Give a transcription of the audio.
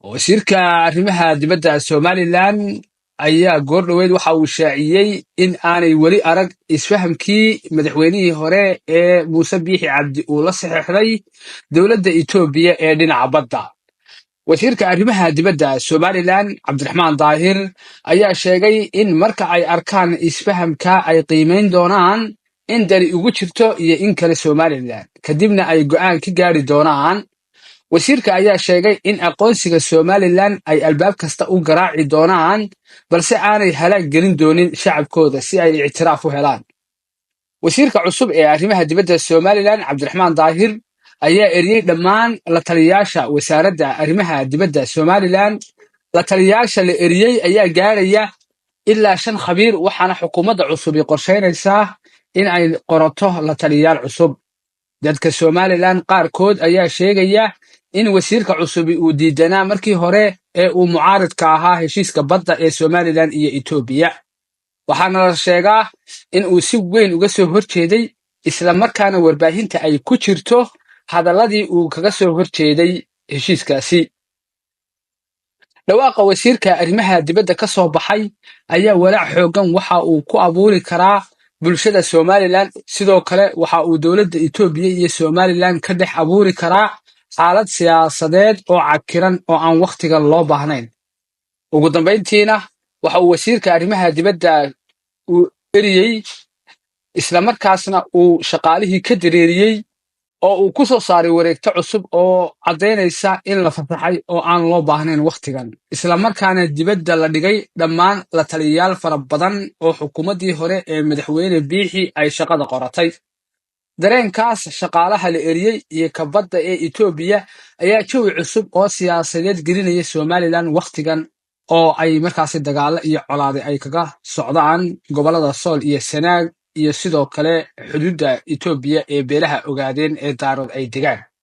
wasiirka arrimaha dibadda Somaliland ayaa goor dhaweyd waxa uu shaaciyey in aanay weli arag isfahamkii madaxweynihii hore ee Muuse Biixi Cabdi uu la saxeexday dowladda Itoobiya ee dhinaca badda. wasiirka arrimaha dibadda Somaliland Cabdiraxmaan Daahir ayaa sheegay in marka ay arkaan isfahamka ay qiimeyn doonaan in dani ugu jirto iyo in kale Somaliland kadibna ay go'aan ka gaari doonaan. wasiirka ayaa sheegay in aqoonsiga Somaliland ay albaab kasta u garaaci doonaan balse aanay halaag gelin doonin shacabkooda si ay ictiraaf u helaan. wasiirka cusub ee arrimaha dibadda Somaliland Cabdiraxmaan Daahir ayaa eriyey dhammaan la taliyayaasha wasaaradda arrimaha dibadda Somaliland. la taliyayaasha la eriyey ayaa gaaraya ilaa 5 khabiir waxaana xukuumadda cusub ay qorsheynaysaa in ay qorato la taliyayaal cusub. dadka Somaliland qaarkood ayaa sheegaya in wasiirka cusub uu diidanaa markii hore ee uu mucaaradka ahaa heshiiska badda ee Somaliland iyo Itoobiya. waxaana la sheegaa in uu si weyn uga soo horjeeday isla markaana warbaahinta ay ku jirto hadalladii uu kaga soo horjeeday heshiiskaasi. dhawaaqa wasiirka arrimaha dibadda ka soo baxay ayaa walaac xooggan waxa uu ku abuuri karaa bulshada Somaliland. sidoo kale waxa uu dowladda Itoobiya iyo Somaliland ka dhex abuuri karaa xaalad siyaasadeed oo cakiran oo aan waqtiga loo baahnayn. ugu dambeyntiina waxa uu wasiirka arrimaha dibadda uu eriyey isla markaasna uu shaqaalihii ka dareeriyey oo uu ku soo saaray wareegto cusub oo caddaynaysa in la fasaxay oo aan loo baahnayn waqtigan, isla markaana dibadda la dhigay dhammaan la taliyayaal fara badan oo xukuumaddii hore ee madaxweyne Biixi ay shaqada qoratay. dareenkaas shaqaalaha la eriyey iyo kabadda ee Itoobiya ayaa jawi cusub oo siyaasadeed gelinaya Somaliland waqtigan oo ay markaasi dagaalo iyo colaade ay kaga socdaan gobollada Sool iyo Sanaag iyo sidoo kale xuduudda Itoobiya ee beelaha ogaadeen ee daarood ay degaan.